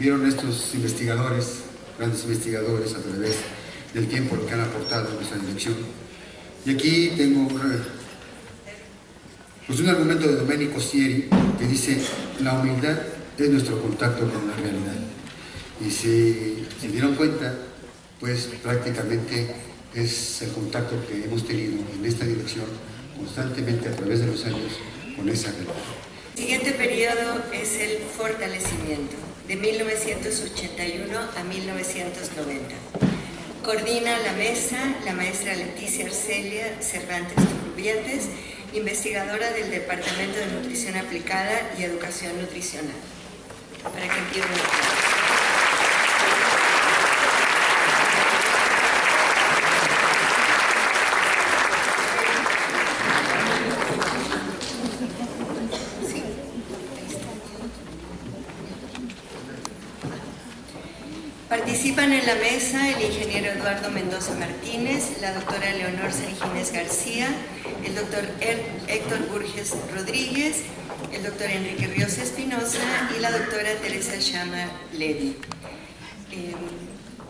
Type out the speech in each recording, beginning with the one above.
vieron estos investigadores, grandes investigadores a través del tiempo, lo que han aportado a nuestra dirección. Y aquí tengo pues un argumento de Domenico Sieri que dice: la humildad es nuestro contacto con la realidad. Y si se dieron cuenta, pues prácticamente es el contacto que hemos tenido en esta dirección constantemente a través de los años con esa realidad. El siguiente periodo es el fortalecimiento, de 1981 a 1990. Coordina la mesa la maestra Leticia Arcelia Cervantes Turrubiates, investigadora del Departamento de Nutrición Aplicada y Educación Nutricional. Para que empiecen Participan en la mesa el ingeniero Eduardo Mendoza Martínez, la doctora Leonor Sanjines García, el doctor Héctor Burges Rodríguez, el doctor Enrique Ríos Espinosa y la doctora Teresa Chama Levy.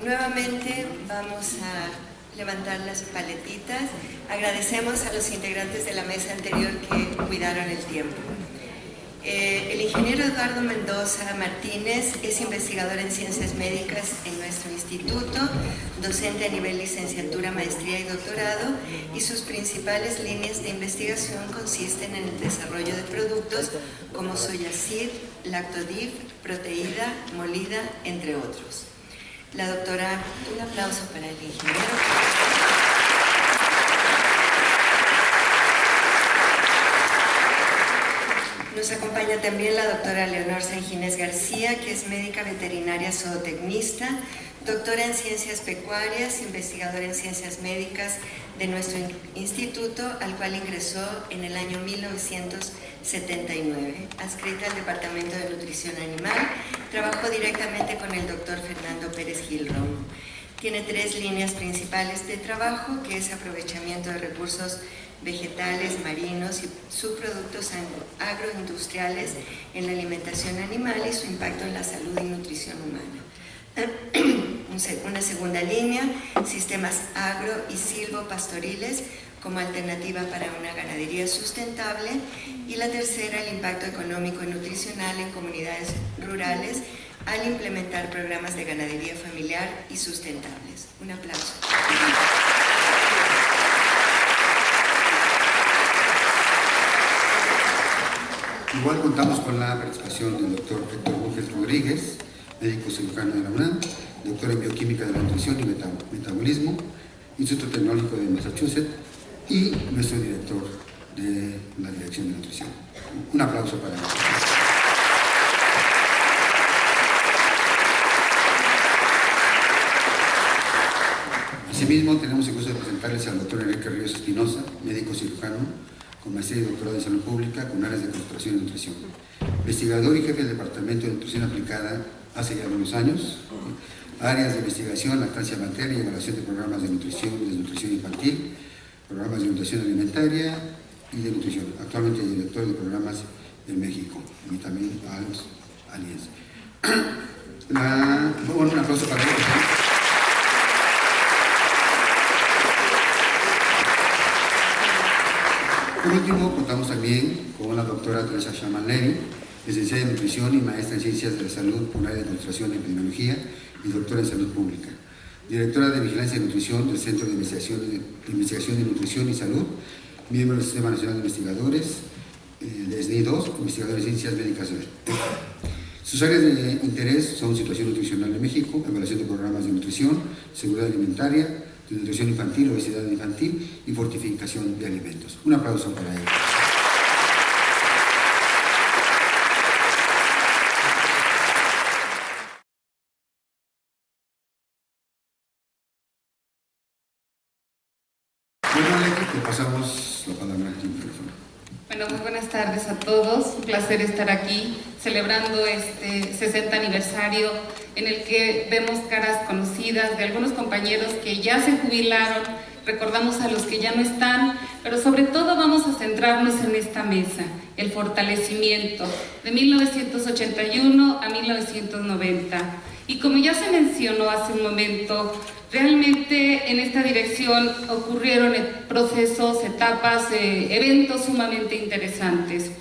Nuevamente vamos a levantar las paletitas. Agradecemos a los integrantes de la mesa anterior que cuidaron el tiempo. El ingeniero Eduardo Mendoza Martínez es investigador en ciencias médicas en nuestro instituto, docente a nivel licenciatura, maestría y doctorado, y sus principales líneas de investigación consisten en el desarrollo de productos como Soyacid, Lactodif, Proteída, Molida, entre otros. La doctora, un aplauso para el ingeniero. Nos acompaña también la doctora Leonor Sanjines García, que es médica veterinaria zootecnista, doctora en ciencias pecuarias, investigadora en ciencias médicas de nuestro instituto, al cual ingresó en el año 1979. Adscrita al Departamento de Nutrición Animal, trabajó directamente con el doctor Fernando Pérez Gil Romo. Tiene 3 líneas principales de trabajo, que es aprovechamiento de recursos vegetales, marinos y subproductos agroindustriales en la alimentación animal y su impacto en la salud y nutrición humana. Una segunda línea, sistemas agro y silvopastoriles como alternativa para una ganadería sustentable, y la tercera, el impacto económico y nutricional en comunidades rurales al implementar programas de ganadería familiar y sustentables. Un aplauso. Igual contamos con la participación del doctor Héctor Burges Rodríguez, médico cirujano de la UNAM, doctor en bioquímica de la nutrición y metabolismo, Instituto Tecnológico de Massachusetts, y nuestro director de la Dirección de Nutrición. Un aplauso para él. Asimismo, tenemos el gusto de presentarles al doctor Enrique Ríos Espinosa, médico cirujano, con maestría y doctorado en salud pública, con áreas de concentración y nutrición. Investigador y jefe del Departamento de Nutrición Aplicada hace ya algunos años. Áreas de investigación, lactancia materna y evaluación de programas de nutrición y desnutrición infantil, programas de nutrición alimentaria y de nutrición. Actualmente director de programas en México y también a los aliens. Bueno, un aplauso para él. Por último, contamos también con la doctora Teresa Chama Levy, licenciada en nutrición y maestra en ciencias de la salud por área de administración y epidemiología y doctora en salud pública. Directora de vigilancia y nutrición del Centro de Investigación de Nutrición y Salud, miembro del Sistema Nacional de Investigadores, de SNI2, investigador en ciencias médicas. Sus áreas de interés son situación nutricional en México, evaluación de programas de nutrición, seguridad alimentaria, de nutrición infantil, obesidad infantil y fortificación de alimentos. Un aplauso para él. Bueno, Leti, te pasamos la palabra al micrófono. Bueno, muy buenas tardes a todos. Un placer estar aquí celebrando este 60 aniversario en el que vemos caras conocidas de algunos compañeros que ya se jubilaron recordamos a los que ya no están, pero sobre todo vamos a centrarnos en esta mesa, el fortalecimiento, de 1981 a 1990. Y como ya se mencionó hace un momento, realmente en esta dirección ocurrieron procesos, etapas, eventos sumamente interesantes.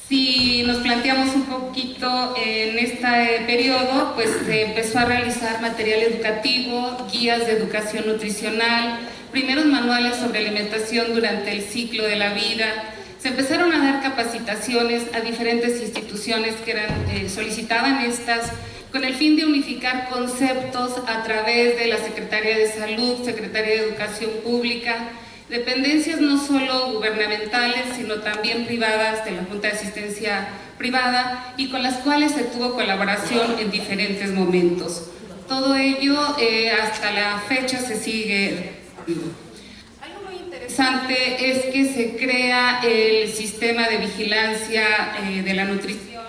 Si nos planteamos un poquito en este periodo, pues se empezó a realizar material educativo, guías de educación nutricional, primeros manuales sobre alimentación durante el ciclo de la vida. Se empezaron a dar capacitaciones a diferentes instituciones que solicitaban estas, con el fin de unificar conceptos a través de la Secretaría de Salud, Secretaría de Educación Pública, dependencias no solo gubernamentales, sino también privadas, de la Junta de Asistencia Privada, y con las cuales se tuvo colaboración en diferentes momentos. Todo ello hasta la fecha se sigue. Algo muy interesante es que se crea el sistema de vigilancia de la nutrición,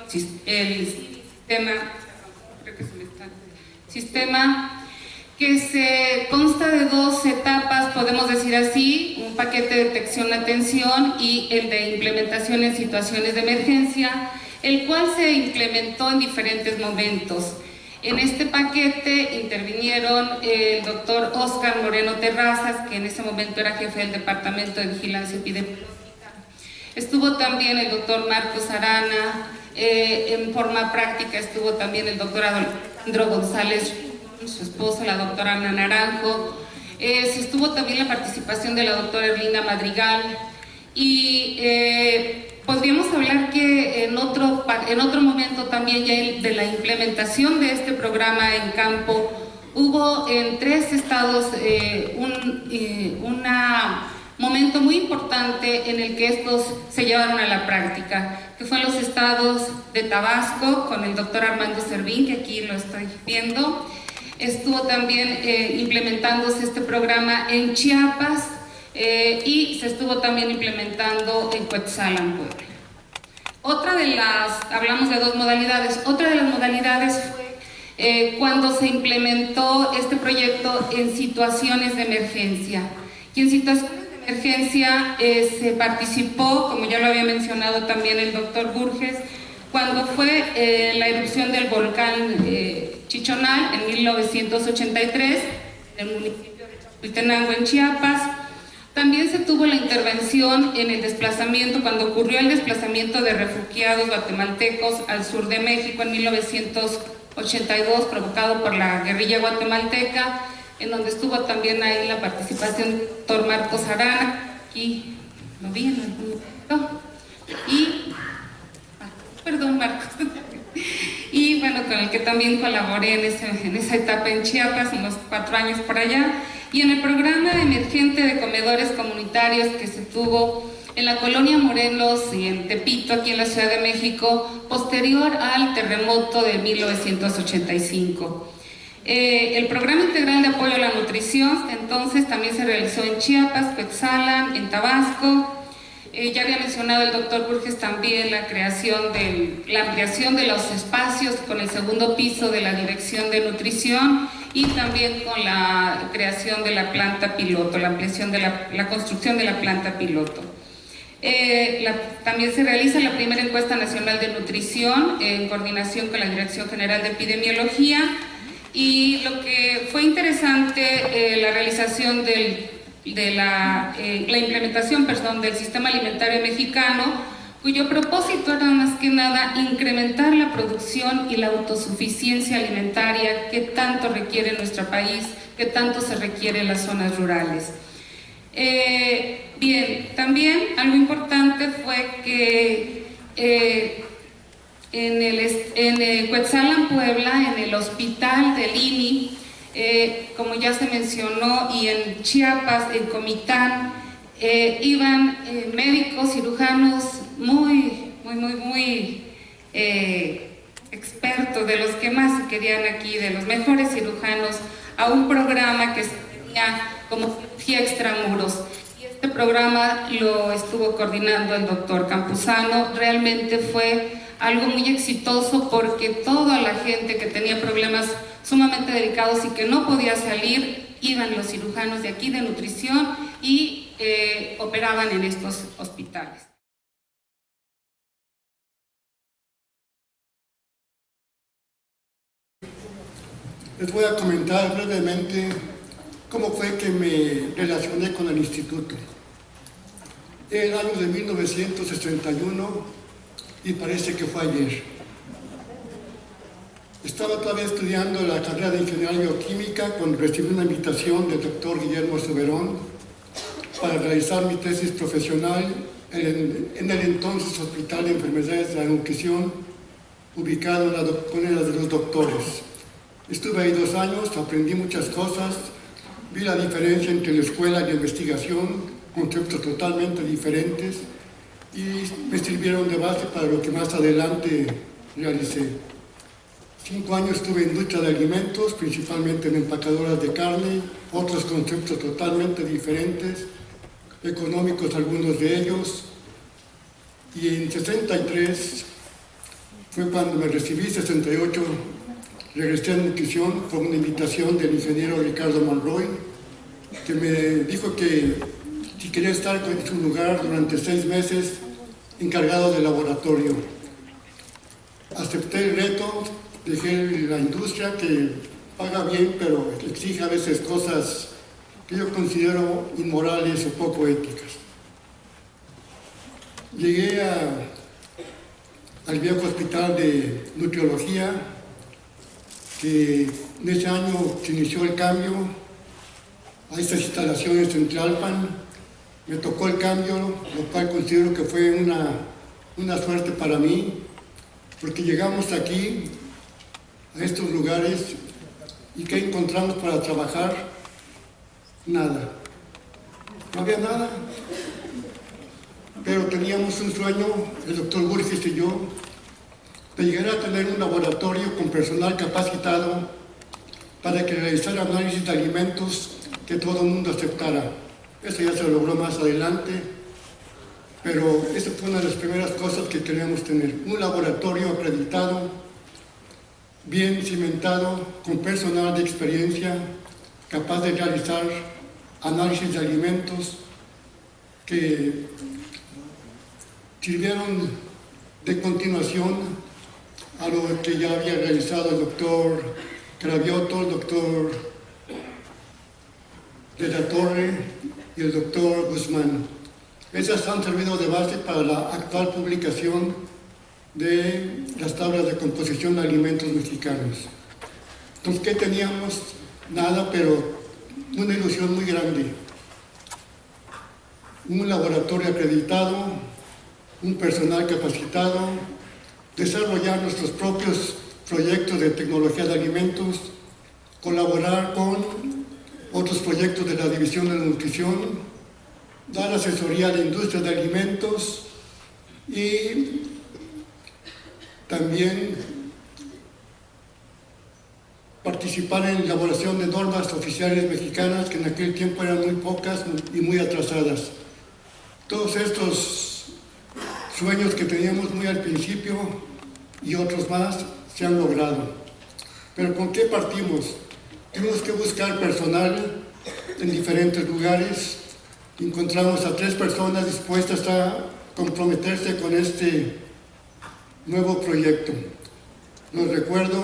sistema que se consta de dos etapas, podemos decir así, un paquete de detección-atención y el de implementación en situaciones de emergencia, el cual se implementó en diferentes momentos. En este paquete intervinieron el doctor Óscar Moreno Terrazas, que en ese momento era jefe del Departamento de Vigilancia Epidemiológica. Estuvo también el doctor Marcos Arana, en forma práctica estuvo también el doctor Alejandro González, su esposa, la doctora Ana Naranjo. Se estuvo también la participación de la doctora Erlina Madrigal, y podríamos hablar que en otro momento también ya de la implementación de este programa en campo, hubo en 3 estados un momento muy importante en el que estos se llevaron a la práctica, que fue en los estados de Tabasco, con el doctor Armando Servín, que aquí lo estoy viendo. Estuvo también implementándose este programa en Chiapas, y se estuvo también implementando en Cuetzalan, Puebla. Hablamos de 2 modalidades, otra de las modalidades fue cuando se implementó este proyecto en situaciones de emergencia. Y en situaciones de emergencia se participó, como ya lo había mencionado también el doctor Burges, cuando fue la erupción del volcán Chichonal en 1983, en el municipio de Chapultenango, en Chiapas. También se tuvo la intervención en el desplazamiento, cuando ocurrió el desplazamiento de refugiados guatemaltecos al sur de México en 1982, provocado por la guerrilla guatemalteca, en donde estuvo también ahí la participación del doctor Marcos Arana, aquí lo vi en algún momento, perdón Marcos, y bueno, con el que también colaboré en esa etapa en Chiapas, unos 4 años por allá, y en el programa emergente de comedores comunitarios que se tuvo en la colonia Morelos y en Tepito, aquí en la Ciudad de México, posterior al terremoto de 1985. El programa integral de apoyo a la nutrición, entonces, también se realizó en Chiapas, Cuetzalan, en Tabasco. Ya había mencionado el doctor Burges también la ampliación de los espacios con el 2.º piso de la Dirección de Nutrición, y también con la creación de la planta piloto, la ampliación de la construcción de la planta piloto. También se realiza la primera encuesta nacional de nutrición en coordinación con la Dirección General de Epidemiología, y lo que fue interesante, la realización la implementación del sistema alimentario mexicano, cuyo propósito era más que nada incrementar la producción y la autosuficiencia alimentaria que tanto requiere nuestro país, que tanto se requiere en las zonas rurales. Bien, también algo importante fue que en Cuetzalan, Puebla, en el hospital del INI, como ya se mencionó, y en Chiapas, en Comitán, iban médicos, cirujanos muy expertos, de los que más se querían aquí, de los mejores cirujanos, a un programa que se tenía como cirugía extramuros. Y este programa lo estuvo coordinando el doctor Campuzano. Realmente fue algo muy exitoso, porque toda la gente que tenía problemas sumamente delicados y que no podía salir, iban los cirujanos de aquí de nutrición y operaban en estos hospitales. Les voy a comentar brevemente cómo fue que me relacioné con el instituto. Era el año de 1961 y parece que fue ayer. Estaba todavía estudiando la carrera de Ingeniería Bioquímica cuando recibí una invitación del doctor Guillermo Soberón para realizar mi tesis profesional en el entonces Hospital de Enfermedades de la Nutrición, ubicado en la Cólera de los Doctores. Estuve ahí 2 años, aprendí muchas cosas, vi la diferencia entre la escuela y la investigación, conceptos totalmente diferentes, y me sirvieron de base para lo que más adelante realicé. 5 años estuve en industria de alimentos, principalmente en empacadoras de carne, otros conceptos totalmente diferentes, económicos algunos de ellos, y en 63 fue cuando me recibí, 68 regresé a nutrición por una invitación del ingeniero Ricardo Monroy, que me dijo que si quería estar en su lugar durante 6 meses encargado de laboratorio. Acepté el reto, dejé la industria que paga bien, pero exige a veces cosas que yo considero inmorales o poco éticas. Llegué al viejo hospital de nutriología, que en ese año se inició el cambio a estas instalaciones en Tlalpan. Me tocó el cambio, lo cual considero que fue una suerte para mí, porque llegamos aquí, a estos lugares, y ¿qué encontramos para trabajar? Nada. No había nada. Pero teníamos un sueño, el doctor Burgess y yo, de llegar a tener un laboratorio con personal capacitado para que realizara análisis de alimentos que todo el mundo aceptara. Eso ya se logró más adelante, pero esa fue una de las primeras cosas que queríamos tener. Un laboratorio acreditado, bien cimentado, con personal de experiencia, capaz de realizar análisis de alimentos que sirvieron de continuación a lo que ya había realizado el doctor Cravioto, el doctor de la Torre y el doctor Guzmán. Esas han servido de base para la actual publicación de las tablas de composición de alimentos mexicanos. Entonces, ¿qué teníamos? Nada, pero una ilusión muy grande. Un laboratorio acreditado, un personal capacitado, desarrollar nuestros propios proyectos de tecnología de alimentos, colaborar con otros proyectos de la División de Nutrición, dar asesoría a la industria de alimentos y también participar en la elaboración de normas oficiales mexicanas que en aquel tiempo eran muy pocas y muy atrasadas. Todos estos sueños que teníamos muy al principio y otros más se han logrado. Pero ¿con qué partimos? Tuvimos que buscar personal en diferentes lugares. Encontramos a 3 personas dispuestas a comprometerse con este nuevo proyecto. Los recuerdo: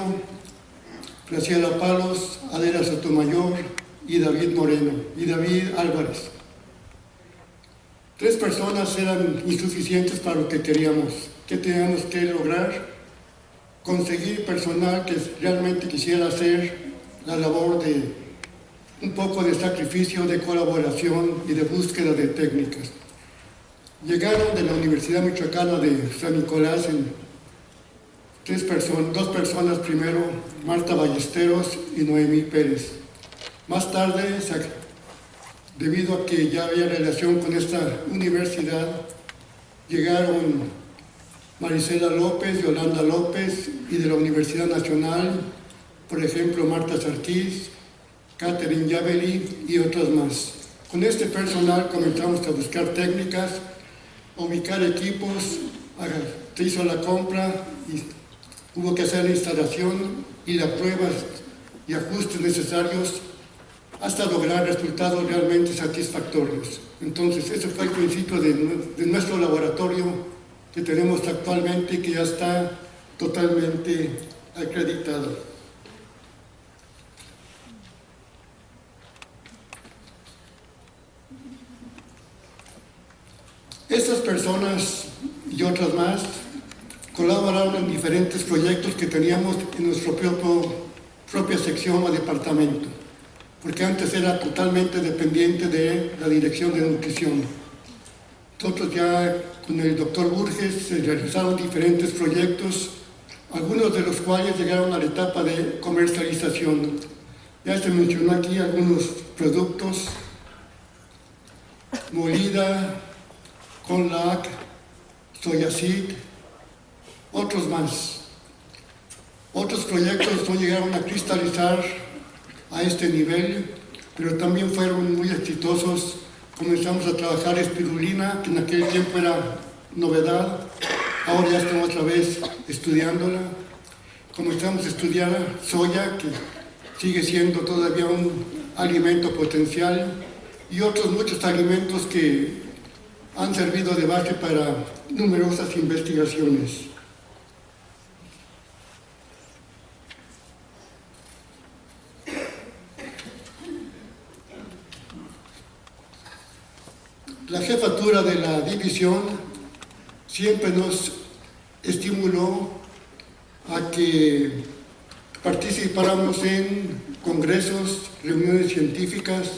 Graciela Palos, Adela Sotomayor y David Moreno y David Álvarez. 3 personas eran insuficientes para lo que queríamos. ¿Qué teníamos que lograr? Conseguir personal que realmente quisiera hacer la labor de un poco de sacrificio, de colaboración y de búsqueda de técnicas. Llegaron de la Universidad Michoacana de San Nicolás 2 personas primero, Marta Ballesteros y Noemí Pérez. Más tarde, debido a que ya había relación con esta universidad, llegaron Marisela López, Yolanda López, y de la Universidad Nacional, por ejemplo, Marta Sarkis, Catherine Yabeli y otras más. Con este personal comenzamos a buscar técnicas, a ubicar equipos, se hizo la compra y hubo que hacer la instalación y las pruebas y ajustes necesarios hasta lograr resultados realmente satisfactorios. Entonces, ese fue el principio de nuestro laboratorio que tenemos actualmente y que ya está totalmente acreditado. Estas personas y otras más colaboraron en diferentes proyectos que teníamos en nuestra propia sección o departamento, porque antes era totalmente dependiente de la Dirección de Nutrición. Nosotros ya con el doctor Burges se realizaron diferentes proyectos, algunos de los cuales llegaron a la etapa de comercialización. Ya se mencionó aquí algunos productos: molida, Conlac, Soyacid, otros más. Otros proyectos no llegaron a cristalizar a este nivel, pero también fueron muy exitosos. Comenzamos a trabajar espirulina, que en aquel tiempo era novedad, ahora ya estamos otra vez estudiándola. Comenzamos a estudiar soya, que sigue siendo todavía un alimento potencial, y otros muchos alimentos que han servido de base para numerosas investigaciones. La jefatura de la división siempre nos estimuló a que participáramos en congresos, reuniones científicas,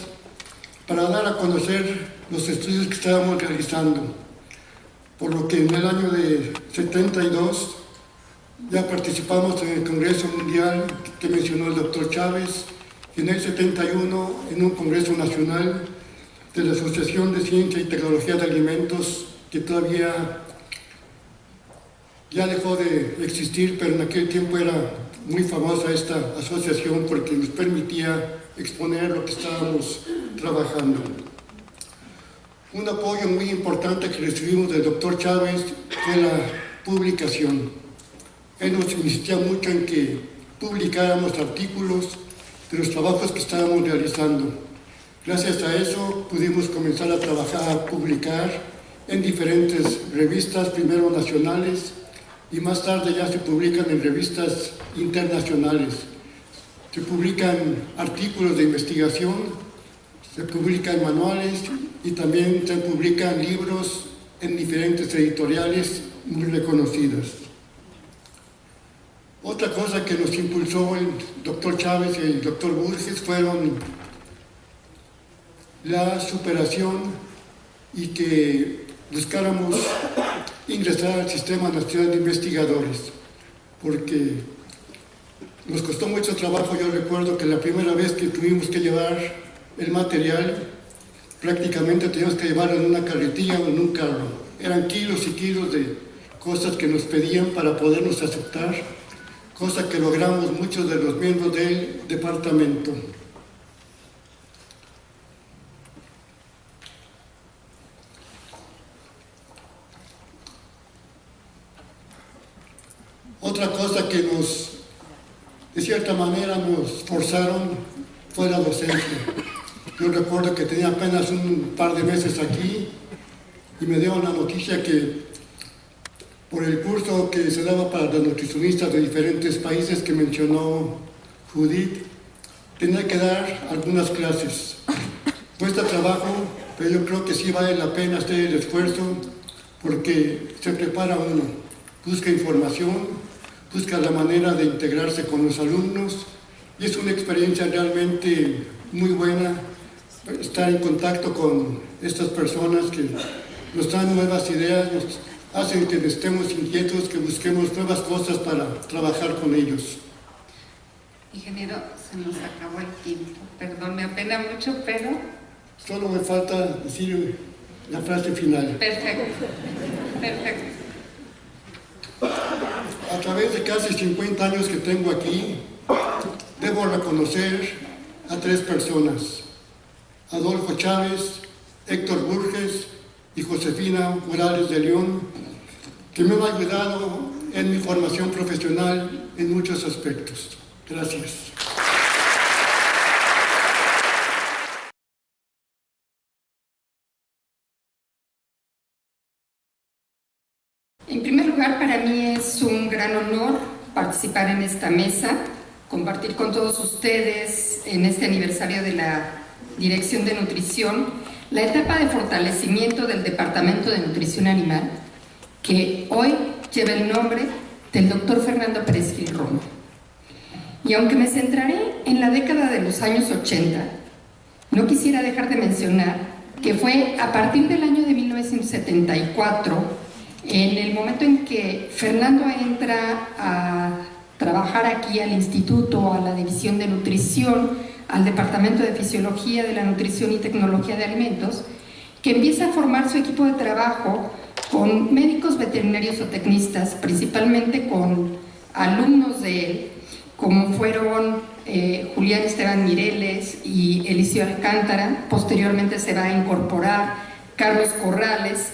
para dar a conocer los estudios que estábamos realizando. Por lo que en el año de 72 ya participamos en el Congreso Mundial que mencionó el doctor Chávez, y en el 71 en un Congreso Nacional de la Asociación de Ciencia y Tecnología de Alimentos, que todavía ya dejó de existir, pero en aquel tiempo era muy famosa esta asociación porque nos permitía exponer lo que estábamos trabajando. Un apoyo muy importante que recibimos del doctor Chávez fue la publicación. Él nos insistía mucho en que publicáramos artículos de los trabajos que estábamos realizando. Gracias a eso pudimos comenzar a trabajar, a publicar en diferentes revistas, primero nacionales, y más tarde ya se publican en revistas internacionales. Se publican artículos de investigación, se publican manuales y también se publican libros en diferentes editoriales muy reconocidas. Otra cosa que nos impulsó el doctor Chávez y el doctor Burges fueron la superación y que buscáramos ingresar al Sistema Nacional de Investigadores, porque nos costó mucho trabajo. Yo recuerdo que la primera vez que tuvimos que llevar el material, prácticamente teníamos que llevarlo en una carretilla o en un carro. Eran kilos y kilos de cosas que nos pedían para podernos aceptar, cosa que logramos muchos de los miembros del departamento. Otra cosa que de cierta manera nos forzaron fue la docencia. Yo recuerdo que tenía apenas un par de meses aquí y me dieron la noticia que por el curso que se daba para los nutricionistas de diferentes países que mencionó Judith, tenía que dar algunas clases. Cuesta trabajo, pero yo creo que sí vale la pena hacer el esfuerzo porque se prepara uno, busca información, busca la manera de integrarse con los alumnos y es una experiencia realmente muy buena estar en contacto con estas personas que nos dan nuevas ideas, nos hacen que estemos inquietos, que busquemos nuevas cosas para trabajar con ellos. Ingeniero, se nos acabó el tiempo. Perdón, me apena mucho, pero... Solo me falta decir la frase final. Perfecto, perfecto. A través de casi 50 años que tengo aquí, debo reconocer a 3 personas: Adolfo Chávez, Héctor Burges y Josefina Morales de León, que me han ayudado en mi formación profesional en muchos aspectos. Gracias. En primer lugar, para mí es un gran honor participar en esta mesa, compartir con todos ustedes en este aniversario de la Dirección de Nutrición la etapa de fortalecimiento del Departamento de Nutrición Animal, que hoy lleva el nombre del Dr. Fernando Pérez Gil Romo. Y aunque me centraré en la década de los años 80, no quisiera dejar de mencionar que fue a partir del año de 1974, en el momento en que Fernando entra a trabajar aquí al instituto, a la división de nutrición, al departamento de fisiología de la nutrición y tecnología de alimentos, que empieza a formar su equipo de trabajo con médicos veterinarios o tecnistas, principalmente con alumnos de él, como fueron Julián Esteban Mireles y Eliseo Alcántara. Posteriormente se va a incorporar Carlos Corrales,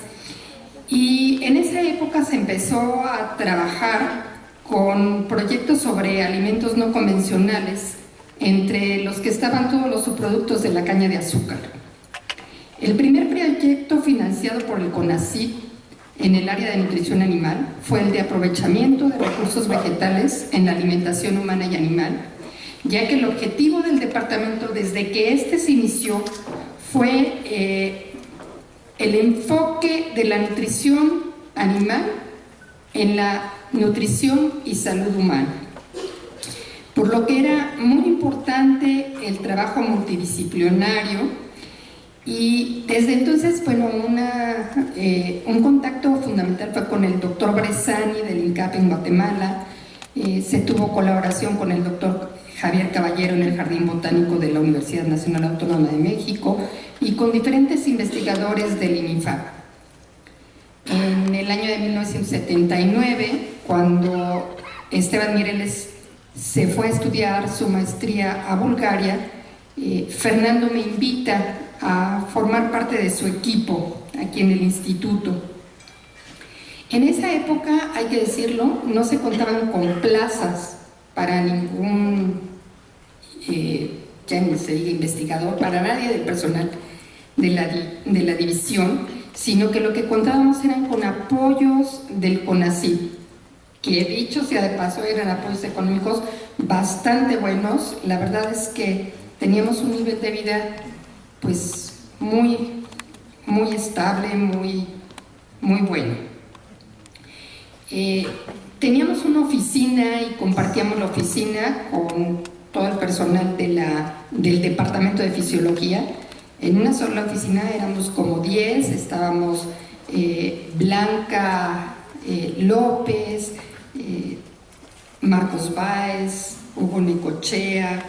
y en esa época se empezó a trabajar con proyectos sobre alimentos no convencionales, entre los que estaban todos los subproductos de la caña de azúcar. El primer proyecto financiado por el CONACYT en el área de nutrición animal fue el de aprovechamiento de recursos vegetales en la alimentación humana y animal, ya que el objetivo del departamento desde que este se inició fue el enfoque de la nutrición animal en la nutrición y salud humana, por lo que era muy importante el trabajo multidisciplinario. Y desde entonces, bueno, un contacto fundamental fue con el doctor Bresani del INCAP en Guatemala. Se tuvo colaboración con el doctor Javier Caballero en el Jardín Botánico de la Universidad Nacional Autónoma de México y con diferentes investigadores del INIFAP. En el año de 1979, cuando Esteban Mireles se fue a estudiar su maestría a Bulgaria, Fernando me invita a formar parte de su equipo aquí en el instituto. En esa época, hay que decirlo, no se contaban con plazas para ningún, ya ni se diga investigador, para nadie del personal de la división, sino que lo que contábamos eran con apoyos del CONACYT, que dicho sea de paso eran apoyos económicos bastante buenos. La verdad es que teníamos un nivel de vida pues muy estable, muy bueno. Teníamos una oficina y compartíamos la oficina con todo el personal del departamento de fisiología. En una sola oficina éramos como 10, estábamos Blanca López, Marcos Báez, Hugo Necochea,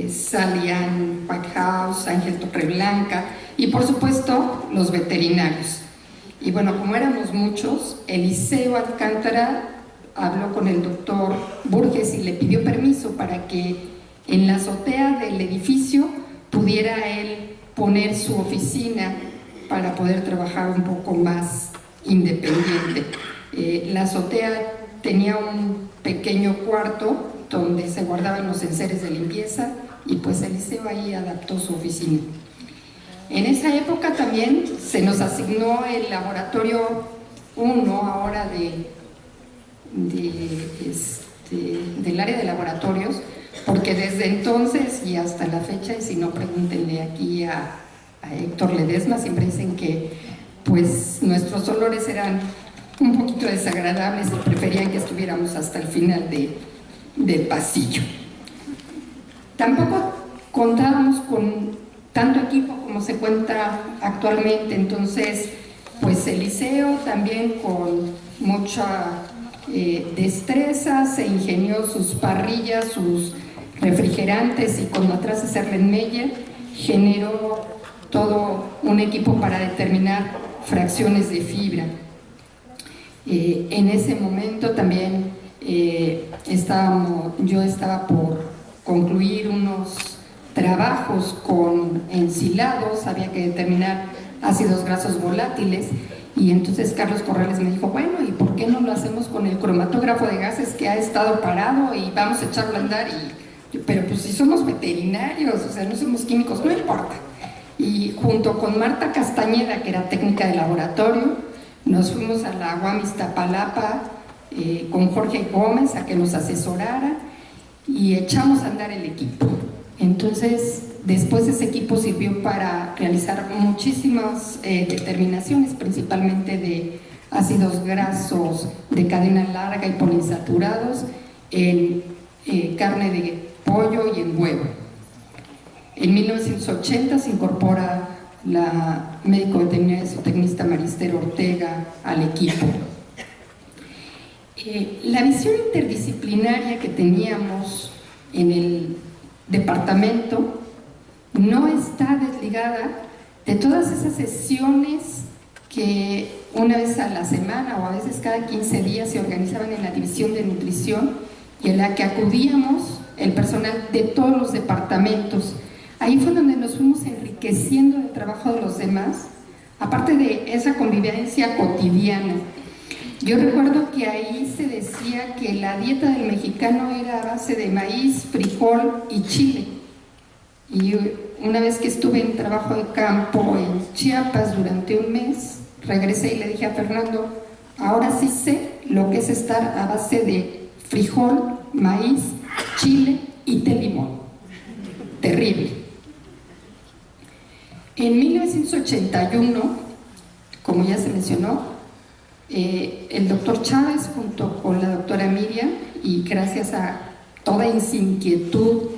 Salian Whitehouse, Ángel Torreblanca y por supuesto los veterinarios. Y bueno, como éramos muchos, Eliseo Alcántara habló con el doctor Burges y le pidió permiso para que en la azotea del edificio pudiera él poner su oficina para poder trabajar un poco más independiente. La azotea tenía un pequeño cuarto donde se guardaban los enseres de limpieza y pues Eliseo ahí adaptó su oficina. En esa época también se nos asignó el laboratorio 1 ahora del área de laboratorios, porque desde entonces y hasta la fecha, y si no pregúntenle aquí a Héctor Ledesma, siempre dicen que pues nuestros olores eran un poquito desagradables y preferían que estuviéramos hasta el final del pasillo. Tampoco contábamos con tanto equipo como se cuenta actualmente, entonces pues Eliseo también con mucha destreza se ingenió sus parrillas, sus refrigerantes y con atrás de Erlenmeyer generó todo un equipo para determinar fracciones de fibra. En ese momento también yo estaba por concluir unos trabajos con ensilados, había que determinar ácidos grasos volátiles y entonces Carlos Corrales me dijo, bueno, ¿y por qué no lo hacemos con el cromatógrafo de gases que ha estado parado y vamos a echarlo a andar? Pero pues si somos veterinarios, o sea, no somos químicos, no importa. Y junto con Marta Castañeda, que era técnica de laboratorio, Nos fuimos a la UAM Iztapalapa con Jorge Gómez a que nos asesorara y echamos a andar el equipo. Entonces, después ese equipo sirvió para realizar muchísimas determinaciones, principalmente de ácidos grasos de cadena larga y poliinsaturados en carne de pollo y en huevo. En 1980 se incorpora la médico veterinaria zootecnista Marister Ortega al equipo. La visión interdisciplinaria que teníamos en el departamento no está desligada de todas esas sesiones que una vez a la semana o a veces cada 15 días se organizaban en la división de nutrición y en la que acudíamos el personal de todos los departamentos. Ahí fue donde nos fuimos enriqueciendo del trabajo de los demás, aparte de esa convivencia cotidiana. Yo recuerdo que ahí se decía que la dieta del mexicano era a base de maíz, frijol y chile. Y una vez que estuve en trabajo de campo en Chiapas durante un mes, regresé y le dije a Fernando, ahora sí sé lo que es estar a base de frijol, maíz, chile y té limón. Terrible. En 1981, como ya se mencionó, el doctor Chávez junto con la doctora Miriam, y gracias a toda esa inquietud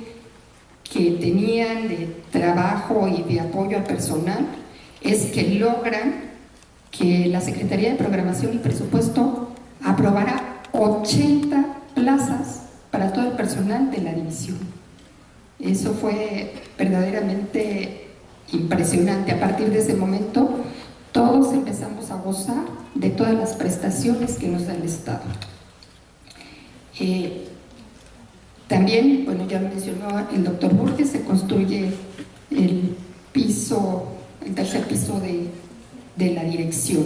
que tenían de trabajo y de apoyo al personal, es que logran que la Secretaría de Programación y Presupuesto aprobara 80 plazas para todo el personal de la división. Eso fue verdaderamente impresionante. A partir de ese momento, todos empezamos a gozar de todas las prestaciones que nos da el Estado. También, bueno, ya lo mencionó el doctor Borges, se construye el tercer piso de la dirección.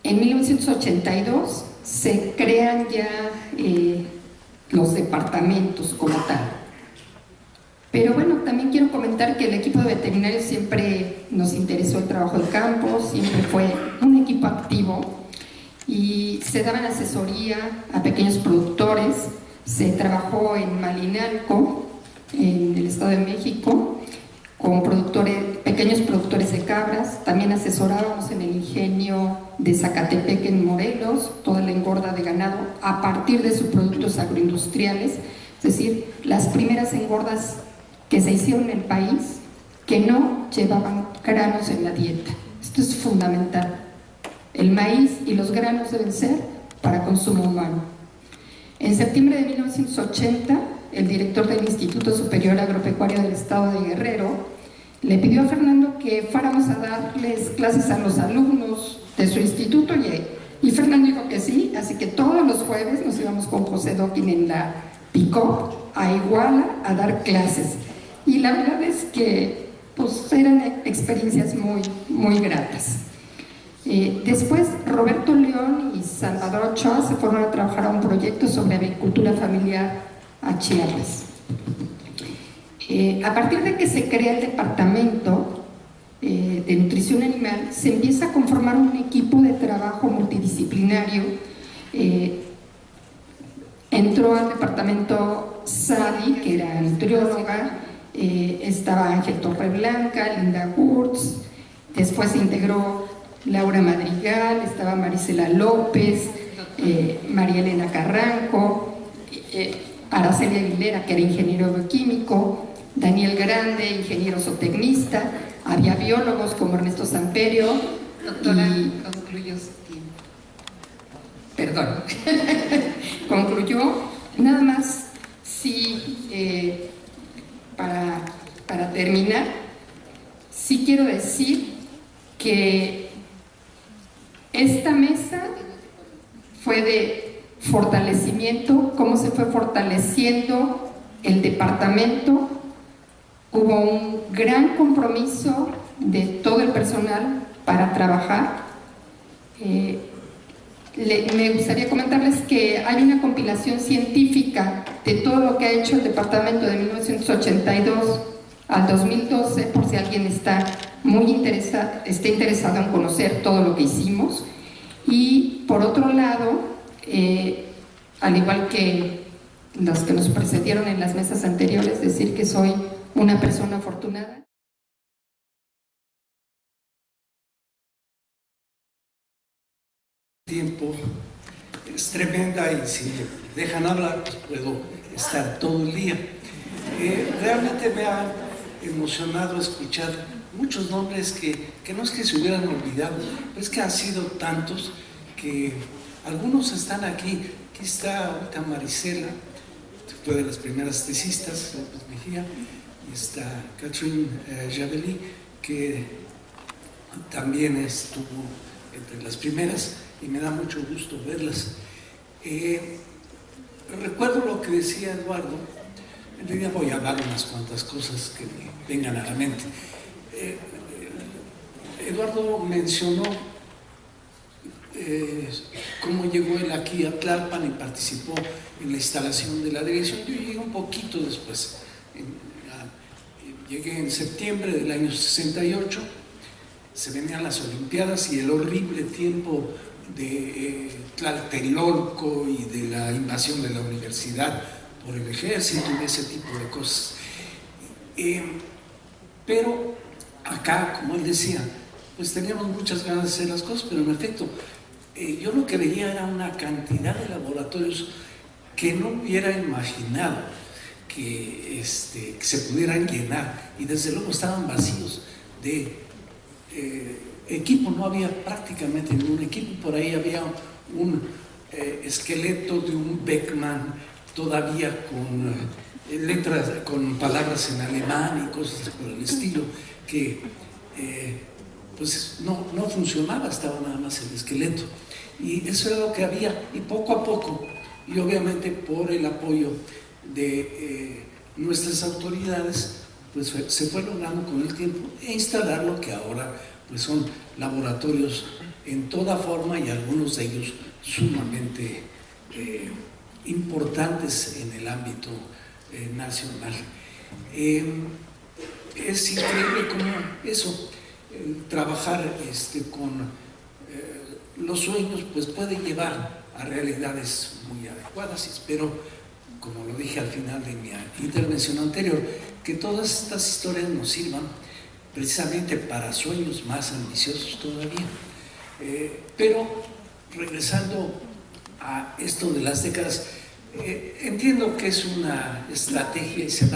En 1982 se crean ya los departamentos como tal. Pero bueno, también quiero comentar que el equipo de veterinarios siempre nos interesó el trabajo de campo, siempre fue un equipo activo y se daban asesoría a pequeños productores. Se trabajó en Malinalco, en el Estado de México, con pequeños productores de cabras. También asesorábamos en el ingenio de Zacatepec en Morelos, toda la engorda de ganado a partir de sus productos agroindustriales, es decir, las primeras engordas que se hicieron en el país que no llevaban granos en la dieta. Esto es fundamental. El maíz y los granos deben ser para consumo humano. En septiembre de 1980, el director del Instituto Superior Agropecuario del Estado de Guerrero le pidió a Fernando que fuéramos a darles clases a los alumnos de su instituto y Fernando dijo que sí, así que todos los jueves nos íbamos con José Doquín en la pick-up a Iguala a dar clases. Y la verdad es que pues, eran experiencias muy, muy gratas. Después, Roberto León y Salvador Ochoa se fueron a trabajar a un proyecto sobre agricultura familiar a Chiapas. A partir de que se crea el departamento de nutrición animal, se empieza a conformar un equipo de trabajo multidisciplinario. Entró al departamento Sadi, que era nutrióloga, estaba Ángel Torreblanca, Linda Gurtz, después se integró Laura Madrigal, estaba Marisela López, María Elena Carranco, Araceli Aguilera, que era ingeniero bioquímico, Daniel Grande, ingeniero zootecnista, había biólogos como Ernesto Samperio. Doctora, concluyó su tiempo. Perdón. Concluyó. Nada más, sí, para terminar, sí quiero decir que esta mesa fue de fortalecimiento, cómo se fue fortaleciendo el departamento. Hubo un gran compromiso de todo el personal para trabajar. Me gustaría comentarles que hay una compilación científica de todo lo que ha hecho el departamento de 1982 al 2012, por si alguien está interesado en conocer todo lo que hicimos. Y por otro lado, al igual que los que nos precedieron en las mesas anteriores, decir que soy una persona afortunada. Tiempo es tremenda y si me dejan hablar pues puedo estar todo el día. Realmente me ha emocionado escuchar muchos nombres que no es que se hubieran olvidado, es que han sido tantos que algunos están aquí. Aquí está ahorita Marisela, fue de las primeras tesistas, López Mejía, y está Catherine Javelli, que también estuvo entre las primeras, y me da mucho gusto verlas. Recuerdo lo que decía Eduardo. En realidad voy a hablar unas cuantas cosas que me vengan a la mente. Eduardo mencionó cómo llegó él aquí a Tlalpan y participó en la instalación de la dirección. Yo llegué un poquito después. Llegué en septiembre del año 68. Se venían las Olimpiadas y el horrible tiempo de Tlatelolco y de la invasión de la universidad por el ejército y ese tipo de cosas. Pero acá, como él decía, pues teníamos muchas ganas de hacer las cosas, pero en efecto, yo lo que veía era una cantidad de laboratorios que no hubiera imaginado que se pudieran llenar, y desde luego estaban vacíos de equipo. No había prácticamente ningún equipo. Por ahí había un esqueleto de un Beckmann todavía con letras, con palabras en alemán y cosas por el estilo, que pues no funcionaba, estaba nada más el esqueleto, y eso era lo que había. Y poco a poco, y obviamente por el apoyo de nuestras autoridades, pues se fue logrando con el tiempo instalar lo que ahora pues son laboratorios en toda forma, y algunos de ellos sumamente importantes en el ámbito nacional. Es increíble cómo eso, trabajar con los sueños, pues puede llevar a realidades muy adecuadas, y espero, como lo dije al final de mi intervención anterior, que todas estas historias nos sirvan precisamente para sueños más ambiciosos todavía. Pero regresando a esto de las décadas, entiendo que es una estrategia, y se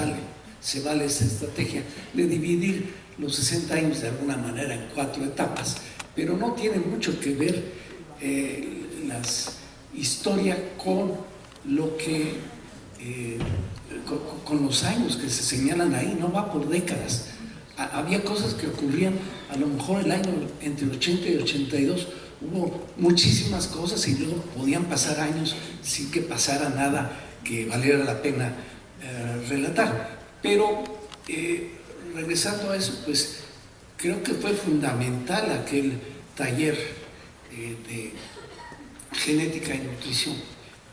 vale esa estrategia de dividir los 60 años de alguna manera en 4 etapas, pero no tiene mucho que ver la historia con lo que con los años que se señalan ahí. No va por décadas. Había cosas que ocurrían, a lo mejor el año entre 80 y 82 hubo muchísimas cosas, y luego podían pasar años sin que pasara nada que valiera la pena relatar. Pero regresando a eso, pues creo que fue fundamental aquel taller de genética y nutrición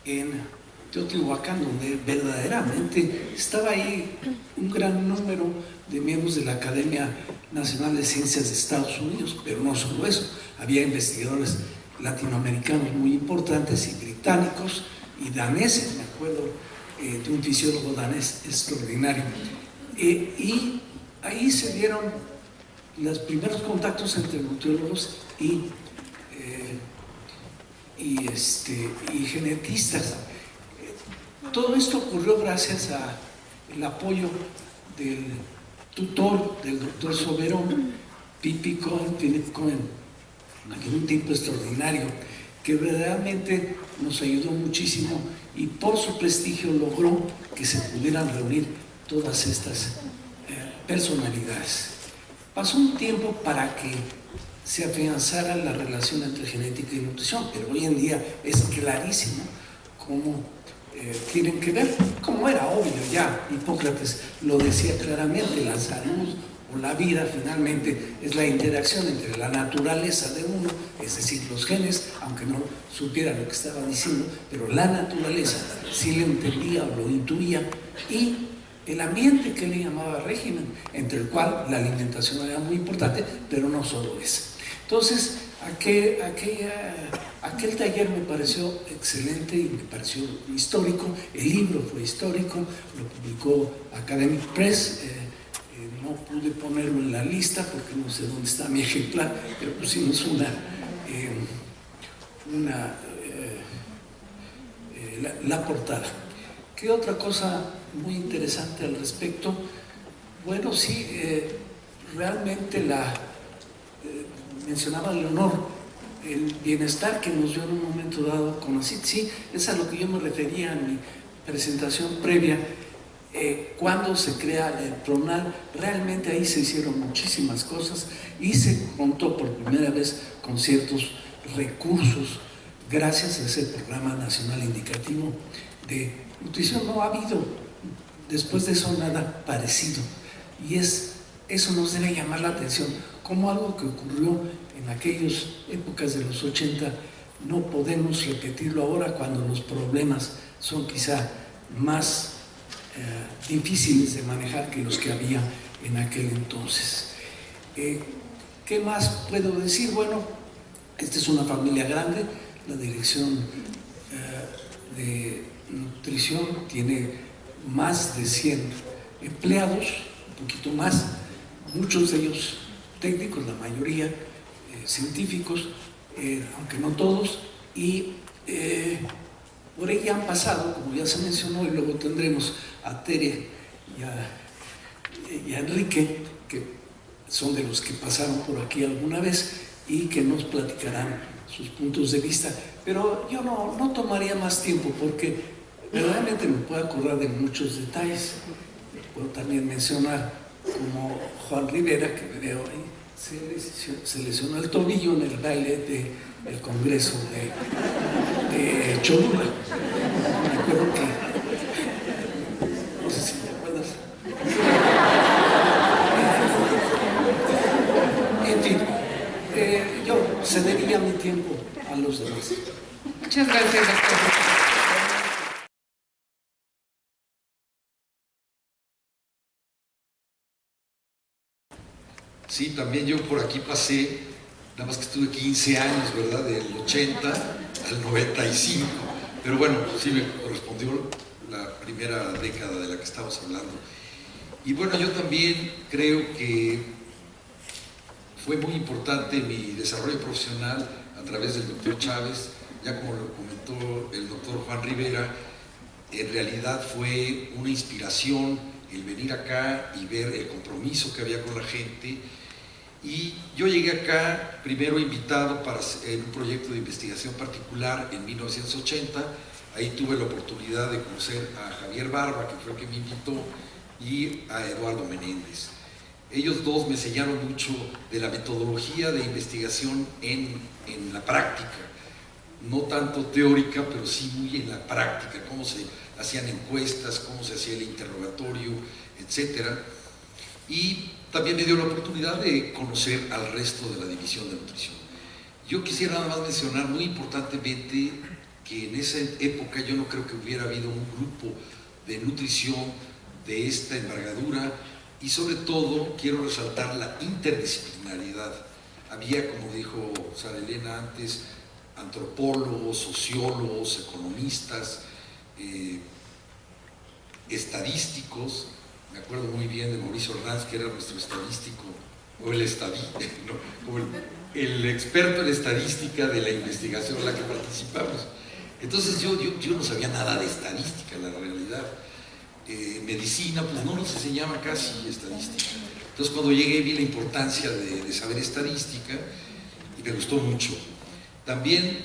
en Teotihuacán, donde verdaderamente estaba ahí un gran número de miembros de la Academia Nacional de Ciencias de Estados Unidos, pero no solo eso, había investigadores latinoamericanos muy importantes, y británicos y daneses. Me acuerdo de un fisiólogo danés extraordinario, y ahí se dieron los primeros contactos entre nutriólogos y genetistas. Todo esto ocurrió gracias al apoyo del tutor del doctor Soberón, Philip Cohen, un tipo extraordinario que verdaderamente nos ayudó muchísimo, y por su prestigio logró que se pudieran reunir todas estas personalidades. Pasó un tiempo para que se afianzara la relación entre genética y nutrición, pero hoy en día es clarísimo cómo tienen que ver, como era obvio ya. Hipócrates lo decía claramente: la salud o la vida finalmente es la interacción entre la naturaleza de uno, es decir, los genes, aunque no supiera lo que estaba diciendo, pero la naturaleza sí lo entendía o lo intuía, y el ambiente que él llamaba régimen, entre el cual la alimentación era muy importante, pero no solo ese. Entonces, aquel taller me pareció excelente y me pareció histórico. El libro fue histórico, lo publicó Academic Press. No pude ponerlo en la lista porque no sé dónde está mi ejemplar, pero pusimos la portada. ¿Qué otra cosa muy interesante al respecto? Bueno, sí, realmente mencionaba Leonor, el bienestar que nos dio en un momento dado con ACID, sí, es a lo que yo me refería en mi presentación previa. Cuando se crea el PRONAL, realmente ahí se hicieron muchísimas cosas y se contó por primera vez con ciertos recursos gracias a ese Programa Nacional Indicativo de Nutrición. No ha habido después de eso nada parecido, y eso nos debe llamar la atención, como algo que ocurrió en aquellas épocas de los 80 no podemos repetirlo ahora cuando los problemas son quizá más difíciles de manejar que los que había en aquel entonces. ¿Qué más puedo decir? Bueno, esta es una familia grande, la dirección de nutrición tiene más de 100 empleados, un poquito más, muchos de ellos técnicos, la mayoría científicos, aunque no todos, y por ella han pasado, como ya se mencionó, y luego tendremos a Tere y a Enrique, que son de los que pasaron por aquí alguna vez y que nos platicarán sus puntos de vista. Pero yo no tomaría más tiempo porque verdaderamente me puedo acordar de muchos detalles. Puedo también mencionar como Juan Rivera, que me veo ahí, se lesionó el tobillo en el baile del Congreso de Cholula. Me acuerdo que, no sé si te acuerdas. En fin, yo cedería mi tiempo a los demás. Muchas gracias, doctor. Sí, también yo por aquí pasé, nada más que estuve 15 años, ¿verdad? Del 80 al 95. Pero bueno, sí me correspondió la primera década de la que estamos hablando. Y bueno, yo también creo que fue muy importante mi desarrollo profesional a través del doctor Chávez, ya como lo comentó el doctor Juan Rivera, en realidad fue una inspiración el venir acá y ver el compromiso que había con la gente. Y yo llegué acá primero invitado en un proyecto de investigación particular en 1980. Ahí tuve la oportunidad de conocer a Javier Barba, que fue el que me invitó, y a Eduardo Menéndez. Ellos dos me enseñaron mucho de la metodología de investigación en la práctica, no tanto teórica, pero sí muy en la práctica, cómo se hacían encuestas, cómo se hacía el interrogatorio, etc. Y también me dio la oportunidad de conocer al resto de la división de nutrición. Yo quisiera nada más mencionar muy importantemente que en esa época yo no creo que hubiera habido un grupo de nutrición de esta envergadura, y sobre todo quiero resaltar la interdisciplinaridad. Había, como dijo Sara Elena antes, antropólogos, sociólogos, economistas, estadísticos. Me acuerdo muy bien de Mauricio Hernández, que era nuestro estadístico, o el estadístico, ¿no? Como el experto en estadística de la investigación en la que participamos. Entonces yo no sabía nada de estadística, la realidad. Medicina, pues no nos enseñaba casi estadística. Entonces cuando llegué vi la importancia de saber estadística y me gustó mucho. También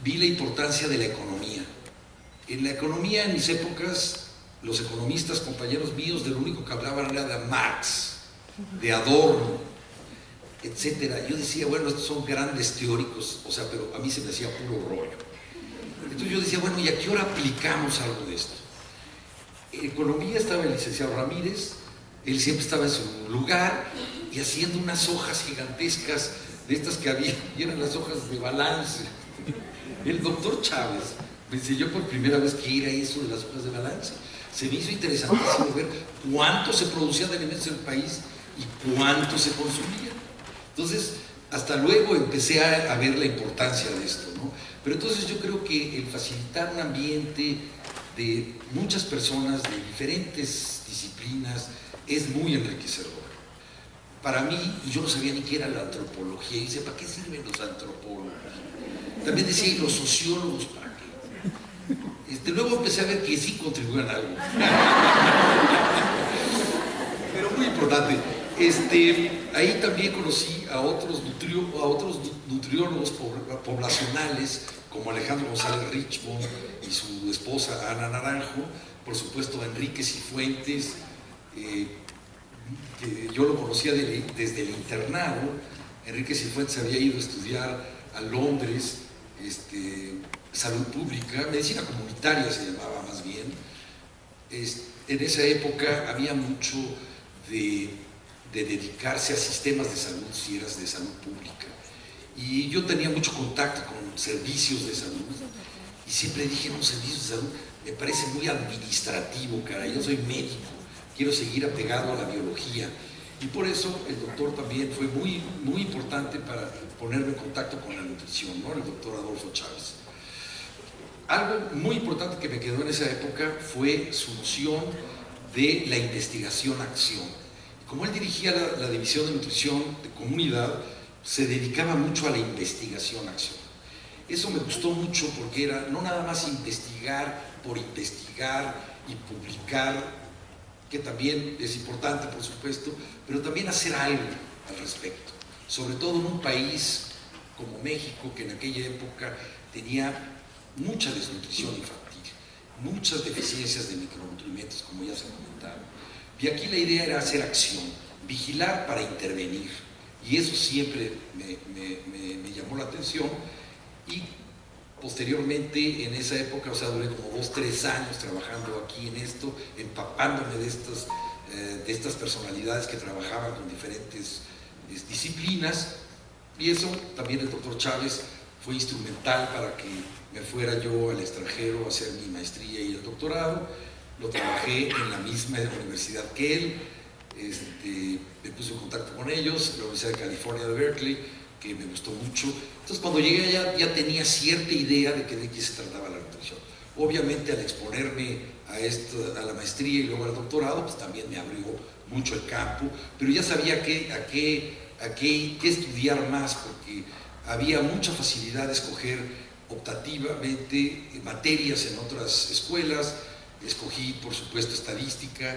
vi la importancia de la economía. En la economía, en mis épocas, los economistas, compañeros míos, de lo único que hablaban era de Marx, de Adorno, etc. Yo decía, bueno, estos son grandes teóricos, o sea, pero a mí se me hacía puro rollo. Entonces yo decía, bueno, ¿y a qué hora aplicamos algo de esto? En economía estaba el licenciado Ramírez, él siempre estaba en su lugar y haciendo unas hojas gigantescas de estas que había, y eran las hojas de balance. El doctor Chávez me enseñó por primera vez que era eso de las hojas de balance. se me hizo interesantísimo ver cuánto se producía de alimentos en el país y cuánto se consumía. Entonces, hasta luego empecé a ver la importancia de esto, ¿no? Pero entonces yo creo que el facilitar un ambiente de muchas personas de diferentes disciplinas es muy enriquecedor. Para mí, y yo no sabía ni qué era la antropología, y dice, ¿para qué sirven los antropólogos? También decía, ¿y los sociólogos para qué? Luego empecé a ver que sí contribuían a algo. Pero muy importante. Ahí también conocí a otros nutriólogos poblacionales, como Alejandro González Richmond y su esposa Ana Naranjo, por supuesto a Enrique Cifuentes, que yo lo conocía desde el internado. Enrique Cifuentes había ido a estudiar a Londres, salud pública, medicina comunitaria se llamaba más bien. En esa época había mucho de dedicarse a sistemas de salud, si eras de salud pública. Y yo tenía mucho contacto con servicios de salud, y siempre dije, no, servicios de salud me parece muy administrativo, caray, yo soy médico, quiero seguir apegado a la biología. Y por eso el doctor también fue muy, muy importante para ponerme en contacto con la nutrición, ¿no? El doctor Adolfo Chávez. Algo muy importante que me quedó en esa época fue su noción de la investigación-acción. Como él dirigía la división de nutrición de comunidad, se dedicaba mucho a la investigación-acción. Eso me gustó mucho porque era no nada más investigar por investigar y publicar, que también es importante, por supuesto, pero también hacer algo al respecto. Sobre todo en un país como México, que en aquella época tenía mucha desnutrición infantil, muchas deficiencias de micronutrientes, como ya se comentaron. Y aquí la idea era hacer acción, vigilar para intervenir. Y eso siempre me llamó la atención. Y posteriormente, en esa época, o sea, duré como 2 o 3 años trabajando aquí en esto, empapándome de estas personalidades que trabajaban con diferentes disciplinas. Y eso también el doctor Chávez fue instrumental para que me fuera yo al extranjero a hacer mi maestría y el doctorado. Lo trabajé en la misma universidad que él, me puse en contacto con ellos, la Universidad de California de Berkeley, que me gustó mucho. Entonces, cuando llegué allá ya tenía cierta idea de qué se trataba la nutrición. Obviamente, al exponerme a la maestría y luego al doctorado, pues también me abrió mucho el campo, pero ya sabía a qué estudiar más, porque había mucha facilidad de escoger optativamente materias en otras escuelas. Escogí, por supuesto, estadística,